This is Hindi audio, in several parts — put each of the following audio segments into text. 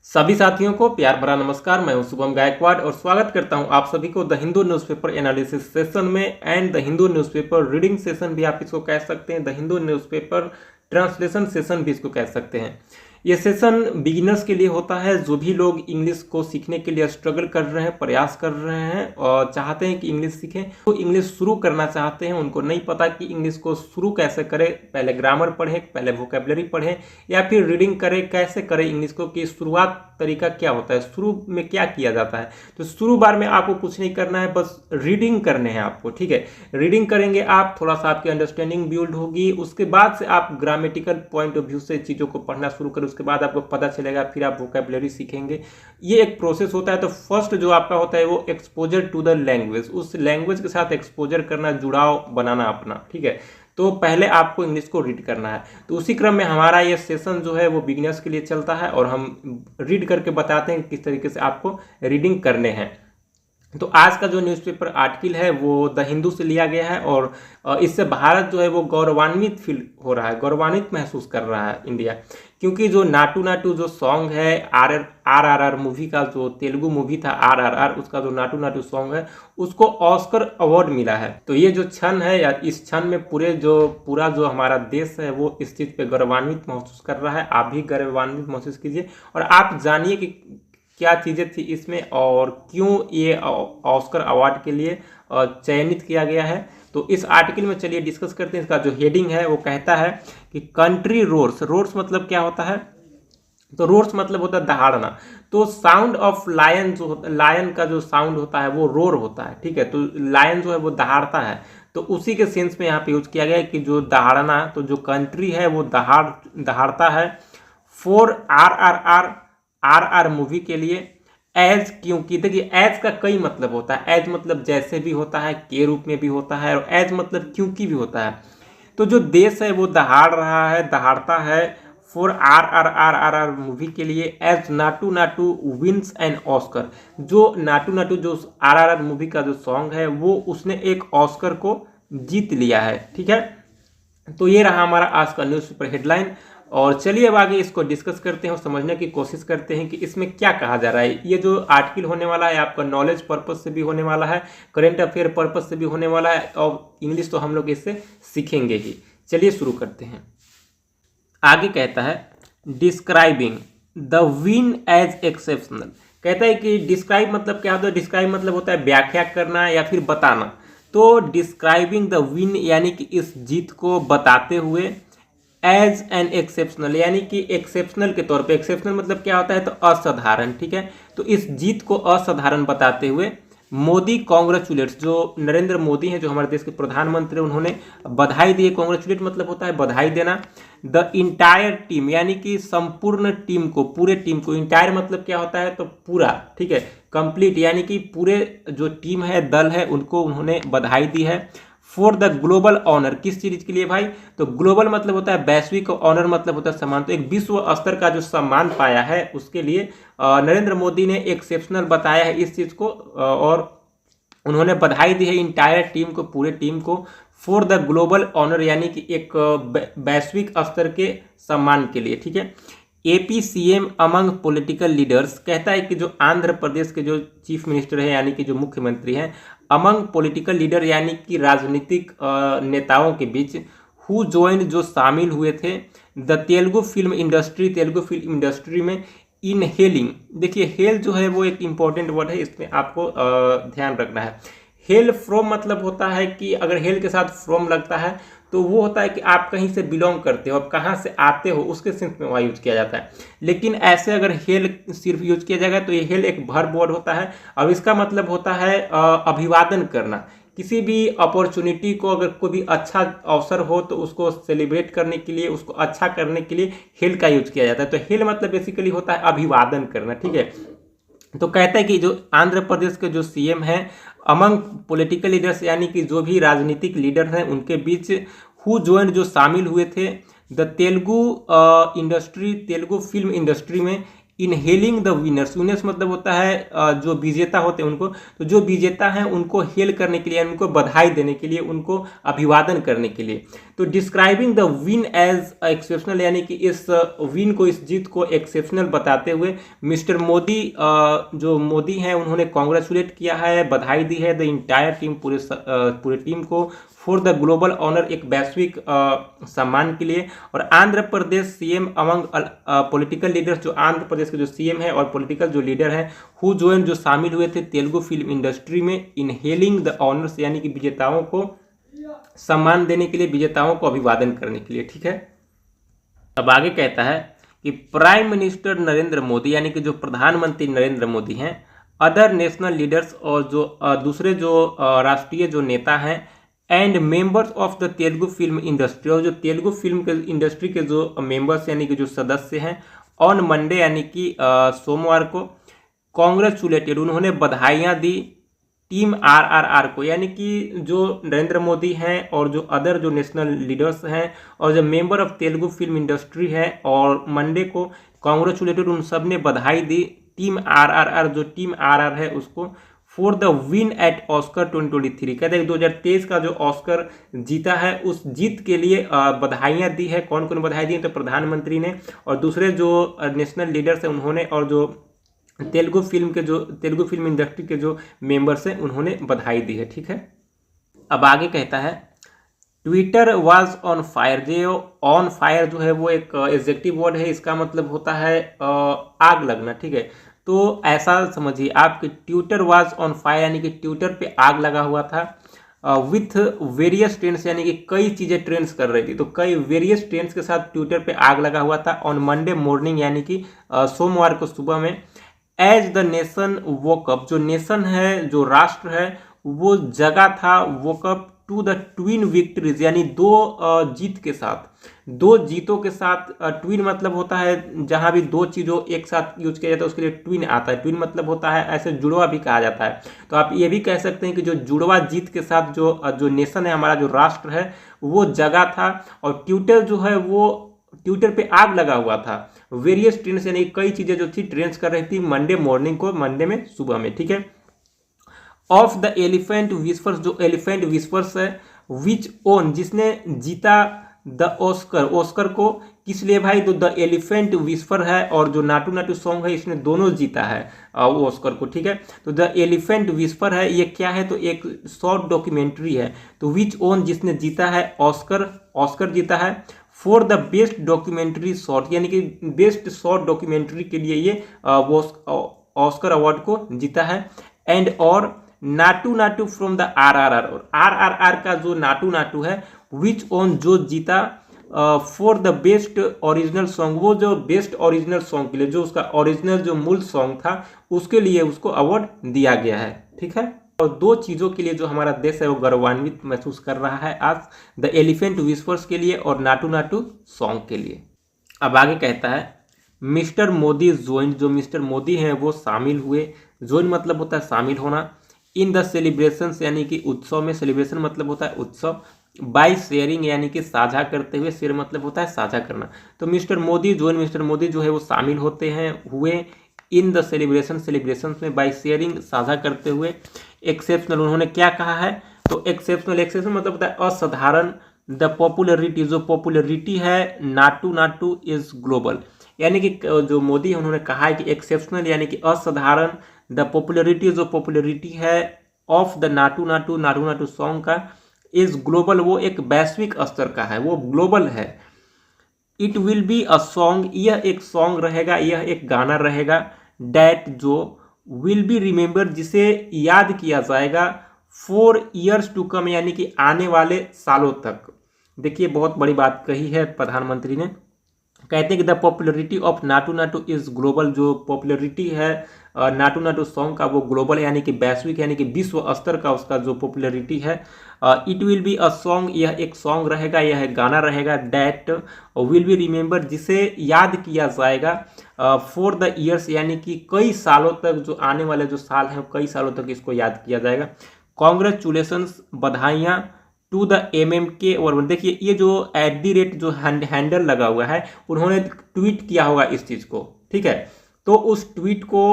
सभी साथियों को प्यार भरा नमस्कार। मैं हूं शुभम गायकवाड़ और स्वागत करता हूं आप सभी को the Hindu newspaper analysis session में and the Hindu newspaper reading session भी आप इसको कह सकते हैं, the Hindu newspaper translation session भी इसको कह सकते हैं। ये सेशन बिगिनर्स के लिए होता है, जो भी लोग इंग्लिश को सीखने के लिए स्ट्रगल कर रहे हैं, प्रयास कर रहे हैं और चाहते हैं कि इंग्लिश सीखें, तो इंग्लिश शुरू करना चाहते हैं, उनको नहीं पता कि इंग्लिश को शुरू कैसे करें, पहले ग्रामर पढ़ें, पहले वोकेबलरी पढ़ें या फिर रीडिंग करें, कैसे करें इंग्लिश को, कि शुरुआत तरीका क्या होता है, शुरू में क्या किया जाता है। तो शुरू बार में आपको कुछ नहीं करना है, बस रीडिंग करने हैं आपको, ठीक है। रीडिंग करेंगे आप, थोड़ा सा आपकी अंडरस्टैंडिंग बिल्ड होगी, उसके बाद से आप ग्रामेटिकल पॉइंट ऑफ व्यू से चीज़ों को पढ़ना शुरू करें, उसके बाद आपको पता चलेगा, फिर आप वोकेबलरी सीखेंगे। ये एक प्रोसेस होता है। तो फर्स्ट जो आपका होता है वो एक्सपोजर टू द लैंग्वेज, उस लैंग्वेज के साथ एक्सपोजर करना, जुड़ाव बनाना अपना, ठीक है। तो पहले आपको इंग्लिश को रीड करना है। तो उसी क्रम में हमारा ये सेशन जो है वो बिगिनर्स के लिए चलता है और हम रीड करके बताते हैं किस तरीके से आपको रीडिंग करने हैं। तो आज का जो न्यूज़पेपर आर्टिकल है वो द हिंदू से लिया गया है और इससे भारत जो है वो गौरवान्वित फील हो रहा है, गौरवान्वित महसूस कर रहा है इंडिया, क्योंकि जो नाटू नाटू जो सॉन्ग है आर मूवी का, जो तेलुगु मूवी था RRR, उसका जो नाटू नाटू सॉन्ग है उसको ऑस्कर अवार्ड मिला है। तो ये जो क्षण है या इस क्षण में पूरा जो हमारा देश है वो इस चीज़ पे गौरवान्वित महसूस कर रहा है। आप भी गौरवान्वित महसूस कीजिए और आप जानिए कि क्या चीज़ें थी इसमें और क्यों ये ऑस्कर अवार्ड के लिए चयनित किया गया है। तो इस आर्टिकल में चलिए डिस्कस करते हैं। इसका जो हेडिंग है वो कहता है कि कंट्री रोर्स मतलब क्या होता है। तो रोर्स मतलब होता है दहाड़ना। तो साउंड ऑफ लायन जो होता है, लायन का जो साउंड होता है वो रोर होता है, ठीक है। तो लायन जो है वो दहाड़ता है, तो उसी के सेंस में यहाँ पे यूज किया गया है कि जो दहाड़ना, तो जो कंट्री है वो दहाड़ता है। फॉर आर मूवी के लिए, एज, क्योंकि देखिए एज का कई मतलब होता है। एज मतलब जैसे भी होता है, के रूप में भी होता है, और एज मतलब क्योंकि भी होता है। तो जो देश है वो दहाड़ रहा है, दहाड़ता है फॉर आर मूवी के लिए, as Naatu Naatu wins an Oscar. जो नाटू नाटू जो RRR मूवी का जो सॉन्ग है वो उसने एक ऑस्कर को जीत लिया है, ठीक है। तो ये रहा हमारा आज का न्यूज़पेपर हेडलाइन और चलिए अब आगे इसको डिस्कस करते हैं और समझने की कोशिश करते हैं कि इसमें क्या कहा जा रहा है। ये जो आर्टिकल होने वाला है आपका नॉलेज पर्पज से भी होने वाला है, करेंट अफेयर पर्पज से भी होने वाला है और इंग्लिश तो हम लोग इससे सीखेंगे ही। चलिए शुरू करते हैं। आगे कहता है describing the win as exceptional. कहता है कि डिस्क्राइब मतलब क्या होता है। डिस्क्राइब मतलब होता है व्याख्या करना या फिर बताना। तो डिस्क्राइबिंग द विन यानी कि इस जीत को बताते हुए, एज एन एक्सेप्शनल यानी कि एक्सेप्शनल के तौर पे। एक्सेप्शनल मतलब क्या होता है, तो असाधारण, ठीक है। तो इस जीत को असाधारण बताते हुए मोदी कॉन्ग्रेचुलेट्स, जो नरेंद्र मोदी हैं जो हमारे देश के प्रधानमंत्री, उन्होंने बधाई दी है। कॉन्ग्रेचुलेट मतलब होता है बधाई देना। द इंटायर टीम यानी कि संपूर्ण टीम को, पूरे टीम को। इंटायर मतलब क्या होता है, तो पूरा, ठीक है। कंप्लीट यानी कि पूरे जो टीम है, दल है, उनको उन्होंने बधाई दी है। फॉर द ग्लोबल ऑनर, किस चीज के लिए भाई, तो ग्लोबल मतलब होता है वैश्विक, ऑनर मतलब होता है सम्मान। तो एक विश्व स्तर का जो सम्मान पाया है उसके लिए नरेंद्र मोदी ने एक्सेप्शनल बताया है इस चीज को और उन्होंने बधाई दी है इंटायर टीम को, पूरे टीम को। फॉर द ग्लोबल ऑनर यानी कि एक वैश्विक स्तर के सम्मान के लिए, ठीक है। APCM अमंग पॉलिटिकल लीडर्स, कहता है कि जो आंध्र प्रदेश के जो चीफ मिनिस्टर है यानी कि जो मुख्यमंत्री हैं, अमंग पॉलिटिकल लीडर यानी कि राजनीतिक नेताओं के बीच, हु ज्वाइन जो शामिल हुए थे, द तेलुगु फिल्म इंडस्ट्री में, इनहेलिंग। देखिए हेल जो है वो एक इंपॉर्टेंट वर्ड है, इसमें आपको ध्यान रखना है। हेल फ्रॉम मतलब होता है कि अगर हेल के साथ फ्रॉम लगता है तो वो होता है कि आप कहीं से बिलोंग करते हो, आप कहाँ से आते हो, उसके सेंस में वहाँ यूज किया जाता है। लेकिन ऐसे अगर हेल सिर्फ यूज किया जाएगा तो ये हेल एक वर्ब वर्ड होता है। अब इसका मतलब होता है अभिवादन करना। किसी भी अपॉर्चुनिटी को, अगर कोई भी अच्छा अवसर हो तो उसको सेलिब्रेट करने के लिए, उसको अच्छा करने के लिए हेल का यूज किया जाता है। तो हेल मतलब बेसिकली होता है अभिवादन करना, ठीक है। तो कहता है कि जो आंध्र प्रदेश के जो CM हैं, अमंग पॉलिटिकल लीडर्स यानी कि जो भी राजनीतिक लीडर हैं उनके बीच, हु ज्वाइन जो शामिल हुए थे, द तेलुगु फिल्म इंडस्ट्री में, इनहेलिंग द विनर्स, विनर्स मतलब होता है जो विजेता होते हैं उनको, तो जो विजेता हैं उनको हेल करने के लिए, उनको बधाई देने के लिए, उनको अभिवादन करने के लिए। तो describing the win as exceptional, यानी कि इस विन को, इस जीत को एक्सेप्शनल बताते हुए मिस्टर मोदी, जो मोदी हैं, उन्होंने कॉन्ग्रेचुलेट किया है, बधाई दी है द इंटायर टीम, पूरे टीम को फॉर द ग्लोबल ऑनर, एक वैश्विक सम्मान के लिए। और Andhra Pradesh CM among political leaders, जो आंध्र प्रदेश के जो सीएम है और पॉलिटिकल जो लीडर हैं, हु जोइन, जो शामिल हुए थे तेलुगु फिल्म इंडस्ट्री में, इनहेलिंग द ऑनर्स, यानी कि विजेताओं को सम्मान देने के लिए, विजेताओं को अभिवादन करने के लिए। ठीक है, अब आगे कहता है कि प्राइम मिनिस्टर नरेंद्र मोदी, यानी कि जो प्रधानमंत्री नरेंद्र मोदी हैं, अदर नेशनल लीडर्स, और जो दूसरे जो राष्ट्रीय जो नेता हैं, and members of the Telugu film industry, और जो तेलुगु फिल्म के इंडस्ट्री के जो मेंबर्स यानी कि जो सदस्य हैं, ऑन मंडे यानी कि सोमवार को, कॉन्ग्रेचुलेटेड, उन्होंने बधाइयाँ दी टीम आरआरआर को, यानी कि जो नरेंद्र मोदी हैं और जो अदर जो नेशनल लीडर्स हैं और जो member of Telugu film industry है, और मंडे को कॉन्ग्रेचुलेटेड, उन सब ने बधाई दी टीम आरआरआर, जो टीम आरआर है उसको, for the win at Oscar 2023। कहते हैं 2023 का जो ऑस्कर जीता है उस जीत के लिए बधाइयाँ दी है। कौन कौन बधाई दी है? तो प्रधानमंत्री ने और दूसरे जो नेशनल लीडर्स हैं उन्होंने, और जो तेलुगु फिल्म इंडस्ट्री के जो मेंबर्स हैं उन्होंने बधाई दी है। ठीक है, अब आगे कहता है ट्विटर वाज ऑन फायर। जो ऑन फायर जो है वो एक एडजेक्टिव वर्ड है, इसका मतलब होता है आग लगना। ठीक है, तो ऐसा समझिए आप कि ट्विटर वाज ऑन फायर, यानी कि ट्विटर पे आग लगा हुआ था, विथ वेरियस ट्रेंड्स, यानी कि कई चीज़ें ट्रेंड्स कर रही थी, तो कई वेरियस ट्रेंड्स के साथ ट्विटर पे आग लगा हुआ था। ऑन मंडे मॉर्निंग, यानी कि सोमवार को सुबह में, एज द नेशन वोकअप, जो नेशन है, जो राष्ट्र है, वो जगा था, woke up to the twin victories, यानी दो जीत के साथ, दो जीतों के साथ। ट्विन मतलब होता है जहां भी दो चीज़ों एक साथ यूज किया जाता है उसके लिए ट्विन आता है। ट्विन मतलब होता है ऐसे जुड़वा भी कहा जाता है। तो आप ये भी कह सकते हैं कि जो जुड़वा जीत के साथ जो नेशन है, हमारा जो राष्ट्र है, वो जगा था। और ट्विटर जो है वो ट्विटर पे आग लगा हुआ था। वेरियस ट्रेंड्स, यानी कई चीजें जो थी ट्रेंड्स कर रही थी मंडे मॉर्निंग को, मंडे में सुबह में। ठीक है, ऑफ द एलिफेंट विस्पर्स, जो एलिफेंट विस्पर्स है, विच ओन, जिसने जीता द ऑस्कर, ऑस्कर को किस लिए भाई? तो द एलिफेंट विस्पर है और जो नाटू नाटू सॉन्ग है, इसने दोनों जीता है ऑस्कर को। ठीक है, तो द एलिफेंट विस्पर है, ये क्या है? तो एक शॉर्ट डॉक्यूमेंट्री है। तो विच ओन, जिसने जीता है ऑस्कर, ऑस्कर जीता है for the best documentary short, यानी कि बेस्ट शॉर्ट डॉक्यूमेंट्री के लिए ये वो ऑस्कर अवार्ड को जीता है। एंड और नाटू नाटू फ्रॉम द आरआरआर, और आरआरआर का जो नाटू नाटू है, विच ऑन, जो जीता for the best original song, वो जो बेस्ट ओरिजिनल सॉन्ग के लिए, जो उसका ओरिजिनल जो मूल सॉन्ग था उसके लिए उसको अवार्ड दिया गया है। ठीक है, और दो चीज़ों के लिए जो हमारा देश है वो गौरवान्वित महसूस कर रहा है आज, द एलिफेंट विस्पर्स के लिए और नाटू नाटू सॉन्ग के लिए। अब आगे कहता है मिस्टर मोदी ज्वाइन, जो मिस्टर मोदी हैं वो शामिल हुए। ज्वाइन मतलब होता है शामिल होना। इन द सेलिब्रेशंस, यानी कि उत्सव में, सेलिब्रेशन मतलब होता है उत्सव। बाय शेयरिंग, यानी कि साझा करते हुए, शेयर मतलब होता है साझा करना। तो mister Modi join, mister Modi जो है वो शामिल होते हैं, हुए इन द सेलिब्रेशन में, बाय शेयरिंग, साझा करते हुए। एक्सेप्शनल, उन्होंने क्या कहा है? तो एक्सेप्शनल मतलब होता है असाधारण। द पॉपुलरिटी, जो पॉपुलरिटी है नाटू नाटू इज ग्लोबल, यानी कि जो मोदी है उन्होंने कहा है कि एक्सेप्शनल यानी कि असाधारण। द पॉपुलरिटी, जो पॉपुलरिटी है of the Naatu Naatu song का, इज ग्लोबल, वो एक वैश्विक स्तर का है, वो ग्लोबल है। It will be a song, यह एक सॉन्ग रहेगा, यह एक गाना रहेगा। डैट, जो विल बी रिमेंबर, जिसे याद किया जाएगा, 4 years टू कम, यानी कि आने वाले सालों तक। देखिए बहुत बड़ी बात कही है प्रधानमंत्री ने, कहते हैं कि the popularity of Naatu Naatu is global, जो पॉपुलरिटी है नाटू नाटू सॉन्ग का वो ग्लोबल यानी कि वैश्विक, यानी कि विश्व स्तर का उसका जो पॉपुलरिटी है। It will be a song, यह एक सॉन्ग रहेगा, यह एक गाना रहेगा। डैट विल बी रिमेंबर, जिसे याद किया जाएगा, फॉर द ईयर्स, यानी कि कई सालों तक, जो आने वाले जो साल हैं कई सालों तक इसको याद किया जाएगा। कॉन्ग्रेचुलेशंस, बधाइयाँ टू द MMK। और देखिए ये जो @ जो हैंडल लगा हुआ है, उन्होंने ट्वीट किया होगा इस चीज़ को। ठीक है, तो उस ट्वीट को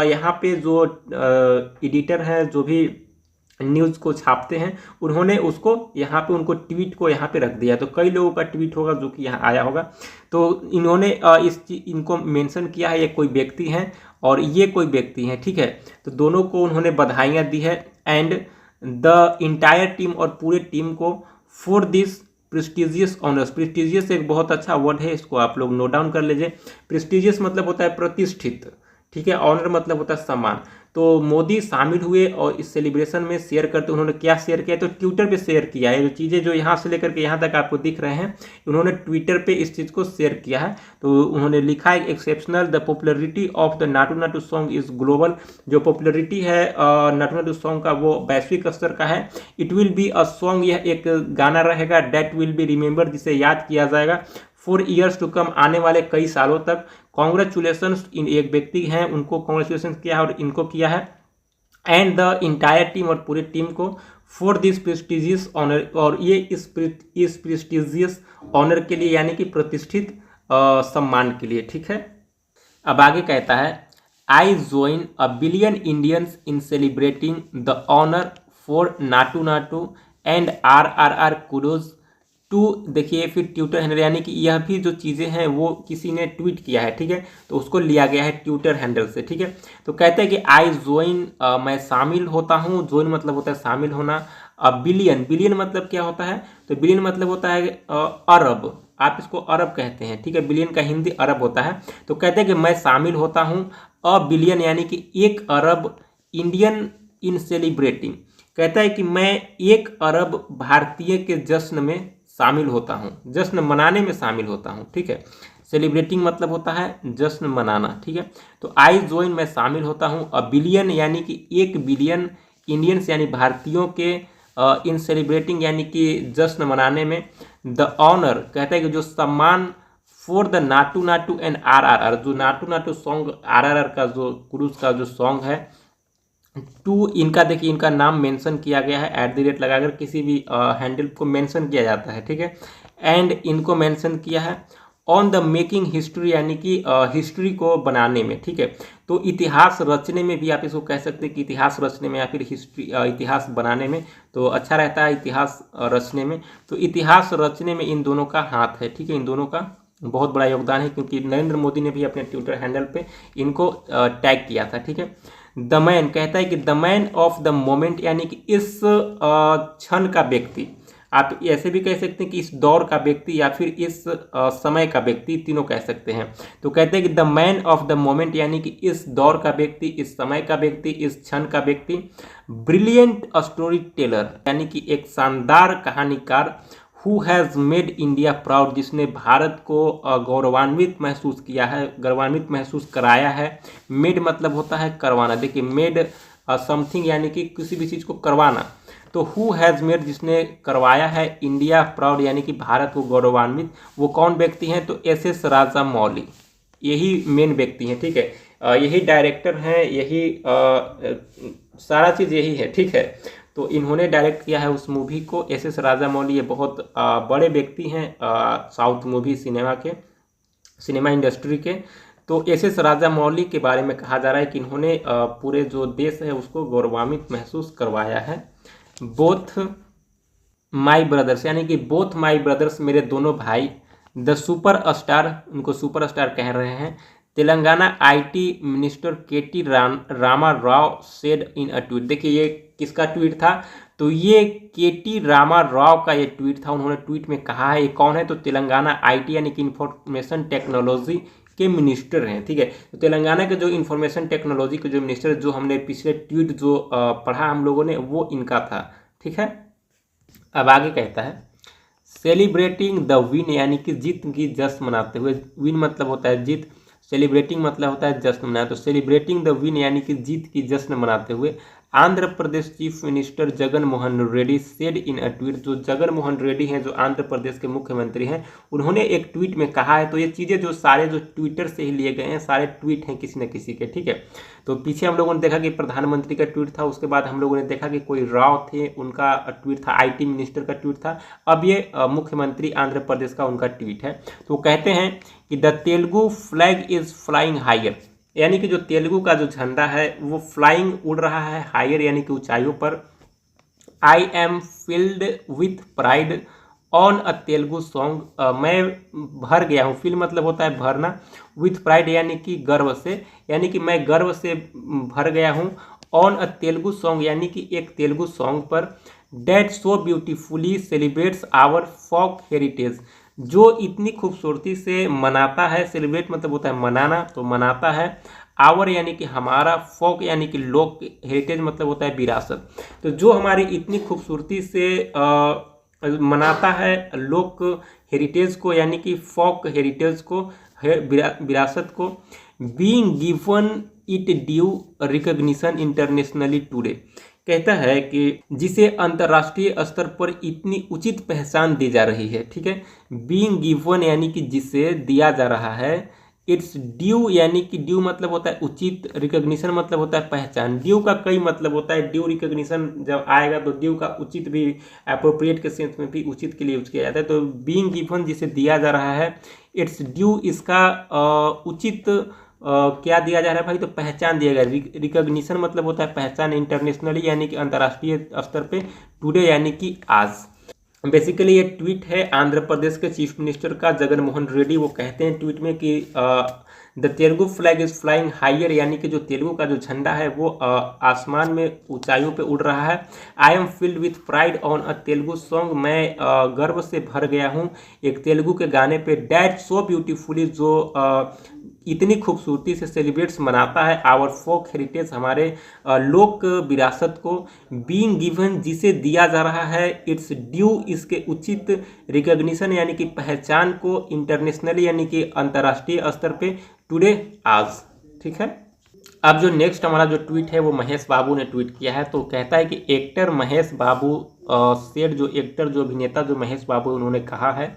यहाँ पे जो एडिटर हैं, जो भी न्यूज़ को छापते हैं, उन्होंने उसको यहाँ पे उनको ट्वीट को यहाँ पे रख दिया। तो कई लोगों का ट्वीट होगा जो कि यहाँ आया होगा। तो इन्होंने इनको मेंशन किया है, ये कोई व्यक्ति हैं और ये कोई व्यक्ति हैं, ठीक है। तो दोनों को उन्होंने बधाइयाँ दी है एंड द इंटायर टीम, और पूरे टीम को for this prestigious honours. Prestigious एक बहुत अच्छा वर्ड है, इसको आप लोग नोट डाउन कर लीजिए। प्रेस्टिजियस मतलब होता है प्रतिष्ठित, ठीक है। ऑनर मतलब होता है सम्मान। तो मोदी शामिल हुए और इस सेलिब्रेशन में शेयर करते, उन्होंने क्या शेयर किया, तो ट्विटर पे शेयर किया है। जो चीज़ें जो यहाँ से लेकर के यहाँ तक आपको दिख रहे हैं, उन्होंने ट्विटर पे इस चीज़ को शेयर किया है। तो उन्होंने लिखा है exceptional, the popularity of the Naatu Naatu song is global. जो पॉपुलरिटी है नाटू नाटू सॉन्ग का वो वैश्विक स्तर का है। It will be a song, यह एक गाना रहेगा, डेट विल बी रिमेंबर, जिसे याद किया जाएगा फॉर ईयर्स टू कम, आने वाले कई सालों तक। कॉन्ग्रेचुलेसन्स, इन एक व्यक्ति हैं उनको कॉन्ग्रेचुलेसन किया है और इनको किया है, एंड द इंटायर टीम, और पूरी टीम को फॉर दिस प्रेस्टिजियस ऑनर, और ये इस प्रेस्टिजियस ऑनर के लिए, यानी कि प्रतिष्ठित सम्मान के लिए, ठीक है। अब आगे कहता है I join a billion Indians in celebrating the honour for Naatu Naatu and R kudos to. देखिए फिर ट्विटर हैंडल, यानी कि यह भी जो चीज़ें हैं वो किसी ने ट्वीट किया है, ठीक है। तो उसको लिया गया है ट्विटर हैंडल से, ठीक है। तो कहते हैं कि आई ज्वाइन, मैं शामिल होता हूँ। ज्वाइन मतलब होता है शामिल होना। बिलियन, बिलियन मतलब क्या होता है, तो बिलियन मतलब होता है अरब, आप इसको अरब कहते हैं, ठीक है। बिलियन का हिंदी अरब होता है। तो कहते हैं कि मैं शामिल होता हूँ अ बिलियन, यानी कि 1 अरब इंडियन इन सेलिब्रेटिंग। कहता है कि मैं 1 अरब भारतीय के जश्न में शामिल होता हूँ, जश्न मनाने में शामिल होता हूँ, ठीक है। सेलिब्रेटिंग मतलब होता है जश्न मनाना, ठीक है। तो आई ज्वाइन, मैं शामिल होता हूँ अ बिलियन, यानी कि 1 बिलियन इंडियंस, यानी भारतीयों के इन सेलिब्रेटिंग, यानी कि जश्न मनाने में, द ऑनर, कहता है कि जो सम्मान, for the Naatu Naatu and R, जो नाटू नाटू सॉन्ग आर का जो क्रूज का जो सॉन्ग है, टू, इनका देखिए इनका नाम मेंशन किया गया है, @ लगाकर किसी भी हैंडल को मेंशन किया जाता है, ठीक है। एंड इनको मेंशन किया है ऑन द मेकिंग हिस्ट्री, यानी कि हिस्ट्री को बनाने में, ठीक है। तो इतिहास रचने में भी आप इसको कह सकते हैं कि इतिहास रचने में या फिर हिस्ट्री इतिहास बनाने में, तो अच्छा रहता है इतिहास रचने में। तो इतिहास रचने में इन दोनों का हाथ है, ठीक है। इन दोनों का बहुत बड़ा योगदान है, क्योंकि नरेंद्र मोदी ने भी अपने ट्विटर हैंडल पे इनको टैग किया था, ठीक है। द मैन, कहता है कि the man of the moment, यानी कि इस क्षण का व्यक्ति, आप ऐसे भी कह सकते हैं कि इस दौर का व्यक्ति या फिर इस समय का व्यक्ति, तीनों कह सकते हैं। तो कहते हैं कि the man of the moment, यानी कि इस दौर का व्यक्ति, इस समय का व्यक्ति, इस क्षण का व्यक्ति। ब्रिलियंट स्टोरी टेलर, यानी कि एक शानदार कहानीकार। Who has made India proud, जिसने भारत को गौरवान्वित महसूस किया है, गौरवान्वित महसूस कराया है। मेड मतलब होता है करवाना। देखिए मेड समथिंग, यानी कि किसी भी चीज़ को करवाना। तो हु हैज़ मेड, जिसने करवाया है इंडिया प्राउड, यानी कि भारत को गौरवान्वित, वो कौन व्यक्ति हैं, तो SS राजामौली, यही मेन व्यक्ति हैं, ठीक है। यही डायरेक्टर हैं, यही सारा चीज़ यही है, ठीक है। तो इन्होंने डायरेक्ट किया है उस मूवी को, SS राजामौली। ये बहुत बड़े व्यक्ति हैं साउथ मूवी सिनेमा इंडस्ट्री के। तो SS राजामौली के बारे में कहा जा रहा है कि इन्होंने पूरे जो देश है उसको गौरवान्वित महसूस करवाया है। बोथ माई ब्रदर्स, यानी कि बोथ माई ब्रदर्स, मेरे दोनों भाई। द सुपर स्टार, उनको सुपर स्टार कह रहे हैं। Telangana IT minister KT Rama Rao said in a tweet. देखिए ये किसका ट्वीट था, तो ये KT रामा राव का ये ट्वीट था। उन्होंने ट्वीट में कहा है, ये कौन है, तो तेलंगाना IT यानी कि इंफॉर्मेशन टेक्नोलॉजी के मिनिस्टर हैं, ठीक है। तो तेलंगाना के जो इंफॉर्मेशन टेक्नोलॉजी के जो मिनिस्टर, जो हमने पिछले ट्वीट जो पढ़ा हम लोगों ने, वो इनका था, ठीक है। अब आगे कहता है सेलिब्रेटिंग द विन, यानी कि जीत की जश्न मनाते हुए। विन मतलब होता है जीत, सेलिब्रेटिंग मतलब होता है जश्न मनाना। तो सेलिब्रेटिंग द विन, यानी कि जीत की जश्न मनाते हुए, Andhra Pradesh chief minister Jagan Mohan Reddy said in a tweet. जो जगन मोहन रेड्डी हैं, जो आंध्र प्रदेश के मुख्यमंत्री हैं, उन्होंने एक ट्वीट में कहा है। तो ये चीज़ें जो सारे जो ट्विटर से ही लिए गए हैं, सारे ट्वीट हैं किसी न किसी के, ठीक है। तो पीछे हम लोगों ने देखा कि प्रधानमंत्री का ट्वीट था, उसके बाद हम लोगों ने देखा कि कोई राव थे, उनका ट्वीट था, IT मिनिस्टर का ट्वीट था। अब ये मुख्यमंत्री आंध्र प्रदेश का उनका ट्वीट है। तो कहते हैं कि the Telugu flag is flying higher. यानी कि जो तेलुगु का जो झंडा है वो फ्लाइंग उड़ रहा है हायर यानी कि ऊंचाइयों पर। I am filled with pride on a Telugu song, मैं भर गया हूँ, फिल मतलब होता है भरना, विथ प्राइड यानी कि गर्व से, यानी कि मैं गर्व से भर गया हूँ। ऑन अ तेलुगु सॉन्ग यानी कि एक तेलुगु सॉन्ग पर, that so beautifully celebrates our folk heritage, जो इतनी खूबसूरती से मनाता है, सेलिब्रेट मतलब होता है मनाना, तो मनाता है, आवर यानी कि हमारा, फोक यानी कि लोक, हेरिटेज मतलब होता है विरासत, तो जो हमारी इतनी खूबसूरती से मनाता है लोक हेरिटेज को यानी कि फोक हेरिटेज को, विरासत को। Being given it due recognition internationally today, कहता है कि जिसे अंतर्राष्ट्रीय स्तर पर इतनी उचित पहचान दी जा रही है, ठीक है। बीइंग गिवन यानी कि जिसे दिया जा रहा है, इट्स ड्यू यानी कि ड्यू मतलब होता है उचित, रिकॉग्निशन मतलब होता है पहचान। ड्यू का कई मतलब होता है, ड्यू रिकॉग्निशन जब आएगा तो ड्यू का उचित भी, अप्रोप्रिएट के सेंस में भी उचित के लिए यूज किया जाता है। तो बीइंग गिवन जिसे दिया जा रहा है, इट्स ड्यू इसका उचित क्या दिया जा रहा है भाई, तो पहचान दिया गया। रिकॉग्निशन मतलब होता है पहचान, इंटरनेशनली यानी कि अंतर्राष्ट्रीय स्तर पे, टुडे यानी कि आज। बेसिकली ये ट्वीट है आंध्र प्रदेश के चीफ मिनिस्टर का जगन मोहन रेड्डी। वो कहते हैं ट्वीट में कि the Telugu flag is flying higher, यानी कि जो तेलुगु का जो झंडा है वो आसमान में ऊंचाइयों पे उड़ रहा है। I am filled with pride on a Telugu song, मैं गर्व से भर गया हूँ एक तेलुगु के गाने पे, डैट सो ब्यूटीफुली, जो इतनी खूबसूरती से सेलिब्रेट्स मनाता है आवर फोक हेरिटेज, हमारे लोक विरासत को। बीइंग गिवन जिसे दिया जा रहा है, इट्स ड्यू इसके उचित, रिकॉग्निशन यानी कि पहचान को, इंटरनेशनली यानी कि अंतर्राष्ट्रीय स्तर पे, टुडे आज, ठीक है। अब जो नेक्स्ट हमारा जो ट्वीट है वो महेश बाबू ने ट्वीट किया है। तो कहता है कि एक्टर महेश बाबू सेठ, जो एक्टर जो अभिनेता जो महेश बाबू, उन्होंने कहा है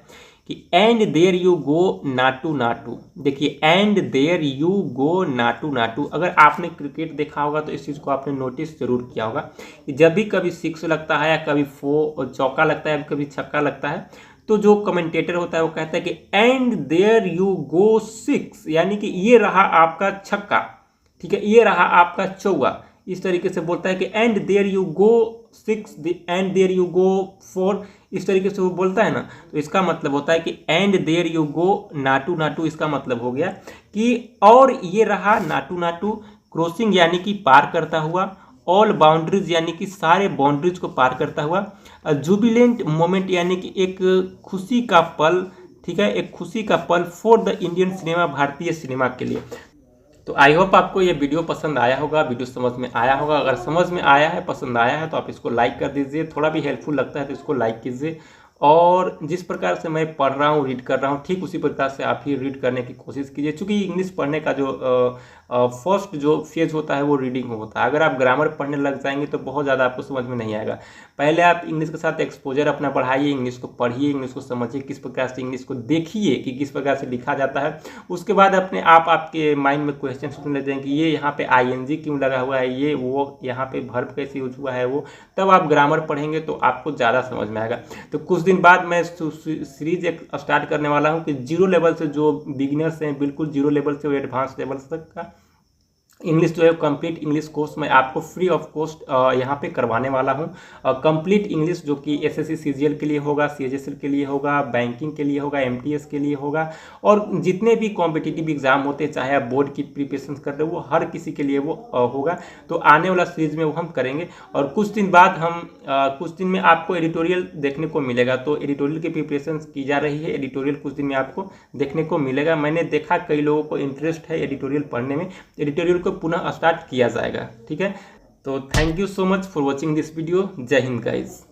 कि and there you go Naatu Naatu. देखिए and there you go Naatu Naatu, अगर आपने क्रिकेट देखा होगा तो इस चीज़ को आपने नोटिस जरूर किया होगा कि जब भी कभी सिक्स लगता है या कभी चौका लगता है, कभी छक्का लगता है, तो जो कमेंटेटर होता है वो कहता है कि and there you go six, यानी कि ये रहा आपका छक्का, ठीक है, ये रहा आपका चौका। इस तरीके से बोलता है कि and there you go six, and there you go four, इस तरीके से वो बोलता है ना। तो इसका मतलब होता है कि and there you go Naatu Naatu, इसका मतलब हो गया कि और ये रहा नाटू नाटू, क्रॉसिंग यानी कि पार करता हुआ, ऑल बाउंड्रीज यानी कि सारे बाउंड्रीज को पार करता हुआ, जुबिलेंट मोमेंट यानी कि एक खुशी का पल, ठीक है, एक खुशी का पल फॉर द इंडियन सिनेमा, भारतीय सिनेमा के लिए। तो आई होप आपको ये वीडियो पसंद आया होगा, वीडियो समझ में आया होगा। अगर समझ में आया है, पसंद आया है, तो आप इसको लाइक कर दीजिए, थोड़ा भी हेल्पफुल लगता है तो इसको लाइक कीजिए। और जिस प्रकार से मैं पढ़ रहा हूँ, रीड कर रहा हूँ, ठीक उसी प्रकार से आप ही रीड करने की कोशिश कीजिए। चूँकि इंग्लिश पढ़ने का जो फर्स्ट जो फेज होता है वो रीडिंग होता है। अगर आप ग्रामर पढ़ने लग जाएंगे तो बहुत ज़्यादा आपको समझ में नहीं आएगा। पहले आप इंग्लिश के साथ एक्सपोजर अपना बढ़ाइए, इंग्लिश को पढ़िए, इंग्लिश को समझिए, किस प्रकार से इंग्लिश को देखिए कि किस प्रकार से लिखा जाता है। उसके बाद अपने आप आपके माइंड में क्वेश्चन उठने लग जाएंगे कि ये यहाँ पे ING क्यों लगा हुआ है, ये वो यहाँ पे वर्ब कैसे यूज हुआ है, वो तब आप ग्रामर पढ़ेंगे तो आपको ज़्यादा समझ में आएगा। तो कुछ दिन बाद मैं सीरीज एक स्टार्ट करने वाला हूँ कि जीरो लेवल से जो बिगिनर्स हैं, बिल्कुल जीरो लेवल से एडवांस लेवल तक का इंग्लिश जो है कंप्लीट इंग्लिश कोर्स मैं आपको फ्री ऑफ कॉस्ट यहाँ पे करवाने वाला हूँ। कंप्लीट इंग्लिश जो कि SSC CGL के लिए होगा, CHSL के लिए होगा, बैंकिंग के लिए होगा, MTS के लिए होगा, और जितने भी कॉम्पिटिटिव एग्जाम होते हैं, चाहे आप बोर्ड की प्रिपरेशन कर रहे हो, वो हर किसी के लिए वो होगा। तो आने वाला सीरीज में वो हम करेंगे। और कुछ दिन बाद हम कुछ दिन में आपको एडिटोरियल देखने को मिलेगा। तो एडिटोरियल की प्रिपरेशन की जा रही है, एडिटोरियल कुछ दिन में आपको देखने को मिलेगा। मैंने देखा कई लोगों को इंटरेस्ट है एडिटोरियल पढ़ने में, एडिटोरियल को पुनः स्टार्ट किया जाएगा, ठीक है। तो thank you so much for watching this video. जय हिंद गाइज।